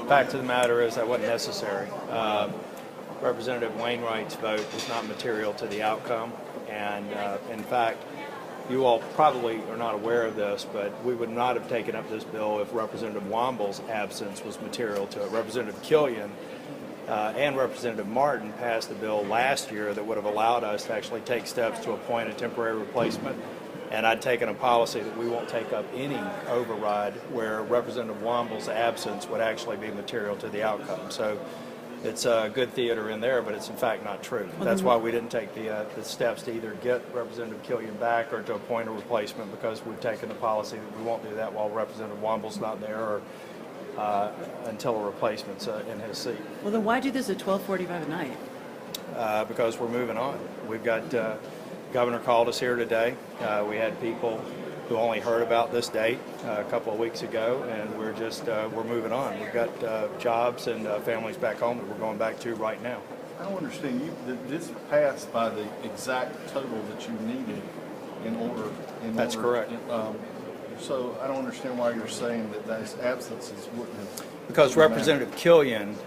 Fact of the matter is that wasn't necessary. Representative Wainwright's vote is not material to the outcome, and in fact, you all probably are not aware of this, but we would not have taken up this bill if Representative Womble's absence was material to it. Representative Killian and Representative Martin passed a bill last year that would have allowed us to actually take steps to appoint a temporary replacement, and I'd taken a policy that we won't take up any override where Representative Womble's absence would actually be material to the outcome. So it's a good theater in there, but it's in fact not true. That's why we didn't take the steps to either get Representative Killian back or to appoint a replacement, because we've taken the policy that we won't do that while Representative Womble's not there or until a replacement's in his seat. Well, then why do this at 12:45 at night? Because we're moving on. We've got, Governor called us here today. We had people who only heard about this date a couple of weeks ago, and we're moving on. We've got jobs and families back home that we're going back to right now. I don't understand. This passed by the exact total that you needed in order. That's correct. So I don't understand why you're saying that those absences wouldn't have. Because Representative Killian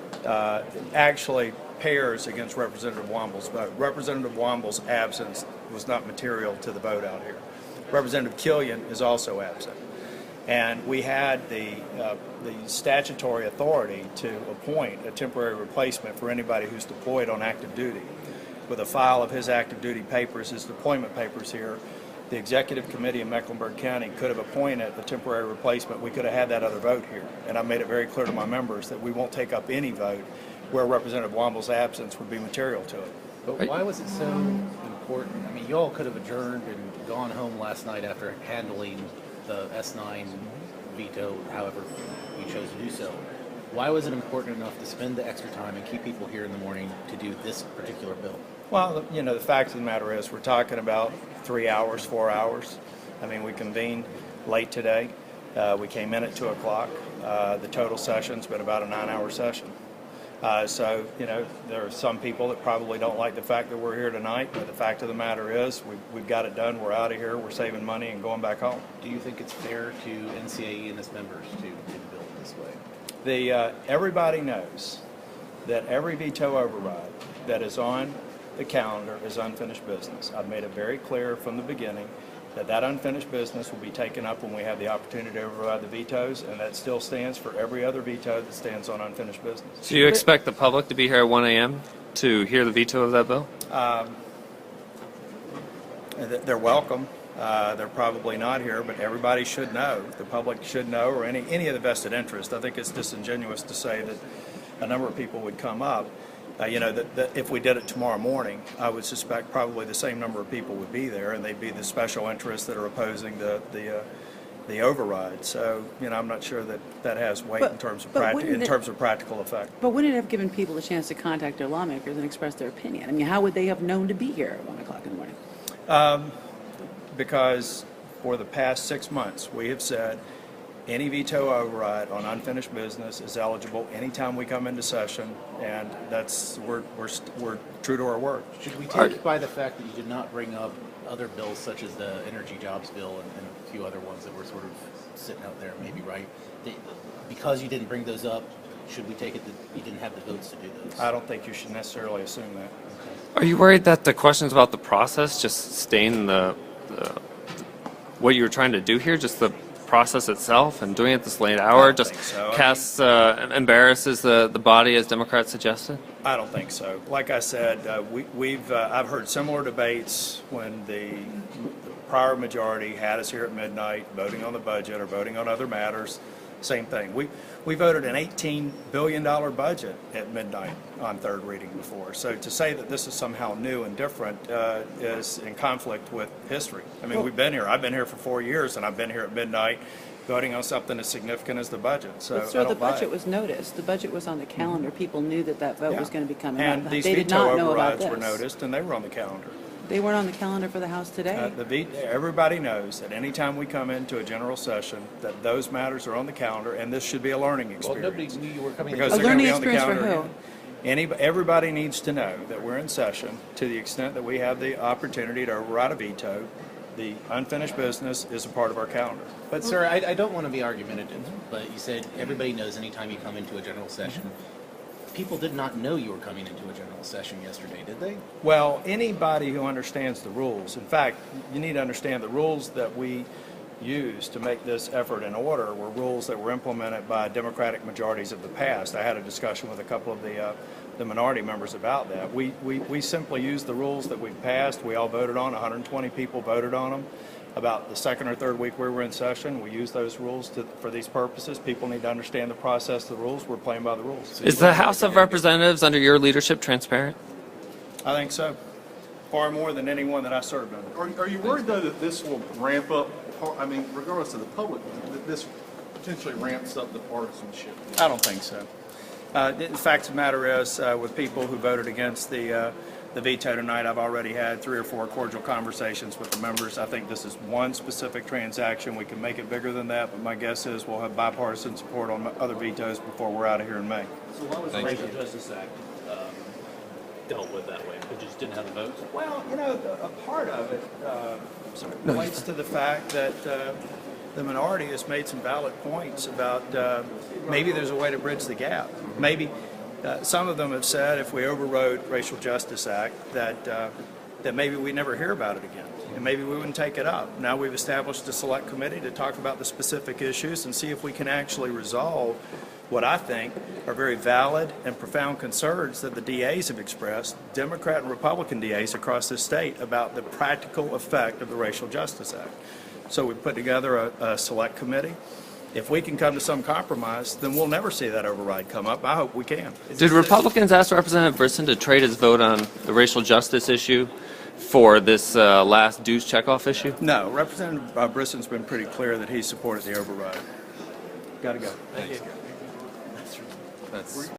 actually pairs against Representative Womble's vote. Representative Womble's absence was not material to the vote out here. Representative Killian is also absent. And we had the statutory authority to appoint a temporary replacement for anybody who's deployed on active duty. With a file of his active duty papers, his deployment papers here, the Executive Committee in Mecklenburg County could have appointed a temporary replacement. We could have had that other vote here. And I made it very clear to my members that we won't take up any vote where Representative Womble's absence would be material to it. But why was it so important? I mean, you all could have adjourned and gone home last night after handling the S9 veto, however you chose to do so. Why was it important enough to spend the extra time and keep people here in the morning to do this particular bill? Well, you know, the fact of the matter is we're talking about 3 hours, 4 hours. I mean, we convened late today. We came in at 2 o'clock. The total session's been about a 9-hour session. So, you know, there are some people that probably don't like the fact that we're here tonight, but the fact of the matter is we've got it done. We're out of here. We're saving money and going back home. Do you think it's fair to NCAE and its members to do the bill this way? Everybody knows that every veto override that is on the calendar is unfinished business. I've made it very clear from the beginning that unfinished business will be taken up when we have the opportunity to override the vetoes, and that still stands for every other veto that stands on unfinished business. So you expect the public to be here at 1 a.m. to hear the veto of that bill? They're welcome. They're probably not here, but everybody should know. The public should know, or any of the vested interest. I think it's disingenuous to say that a number of people would come up. You know, that if we did it tomorrow morning, I would suspect probably the same number of people would be there, and they'd be the special interests that are opposing the override. So, you know, I'm not sure that has weight in terms of practical effect. But wouldn't it have given people a chance to contact their lawmakers and express their opinion? I mean, how would they have known to be here at 1 o'clock in the morning? Because for the past 6 months, we have said any veto override on unfinished business is eligible anytime we come into session, and we're true to our word. Should we take by the fact that you did not bring up other bills such as the energy jobs bill and a few other ones that were sort of sitting out there, maybe, right? Because you didn't bring those up, should we take it that you didn't have the votes to do those? I don't think you should necessarily assume that. Are you worried that the questions about the process just stain what you were trying to do here, just the process itself, and doing it this late hour just casts embarrasses the body, as Democrats suggested? I don't think so. Like I said, I've heard similar debates when the prior majority had us here at midnight voting on the budget or voting on other matters. Same thing. We voted an $18 billion budget at midnight on third reading before. So to say that this is somehow new and different is in conflict with history. I mean, we've been here. I've been here for 4 years, and I've been here at midnight voting on something as significant as the budget. So the budget was noticed. The budget was on the calendar. People knew that vote was going to be coming up. And these veto overrides were noticed, and they were on the calendar. They weren't on the calendar for the House today. Everybody knows that any time we come into a general session, that those matters are on the calendar, and this should be a learning experience. Well, nobody knew you were coming. Because a learning experience for who? Everybody needs to know that we're in session to the extent that we have the opportunity to override a veto. The unfinished business is a part of our calendar. But sir, I don't want to be argumentative, but you said everybody knows anytime you come into a general session. People did not know you were coming into a general session yesterday, did they? Well, anybody who understands the rules, in fact, you need to understand the rules that we use to make this effort in order were rules that were implemented by Democratic majorities of the past. I had a discussion with a couple of the minority members about that. We simply use the rules that we've passed. We all voted on, 120 people voted on them. About the second or third week we were in session, we use those rules for these purposes. People need to understand the process of the rules. We're playing by the rules. Is the House of Representatives under your leadership transparent? I think so. Far more than anyone that I served under. Are you worried though that this will ramp up, I mean, regardless of the public, that this potentially ramps up the partisanship? I don't think so. The fact of the matter is, with people who voted against the veto tonight, I've already had 3 or 4 cordial conversations with the members. I think this is one specific transaction. We can make it bigger than that, but my guess is we'll have bipartisan support on other vetoes before we're out of here in May. So why was the Racial Justice Act dealt with that way? It just didn't have the votes? Well, you know, a part of it relates to the fact that the minority has made some valid points about maybe there's a way to bridge the gap. Maybe some of them have said if we overrode Racial Justice Act that maybe we never hear about it again, and maybe we wouldn't take it up. Now we've established a select committee to talk about the specific issues and see if we can actually resolve what I think are very valid and profound concerns that the DAs have expressed, Democrat and Republican DAs across this state, about the practical effect of the Racial Justice Act. So we put together a select committee. If we can come to some compromise, then we'll never see that override come up. I hope we can. Did Republicans ask Representative Brisson to trade his vote on the racial justice issue for this last dues checkoff issue? No, Representative Brisson's been pretty clear that he supported the override. Got to go. Thank you. That's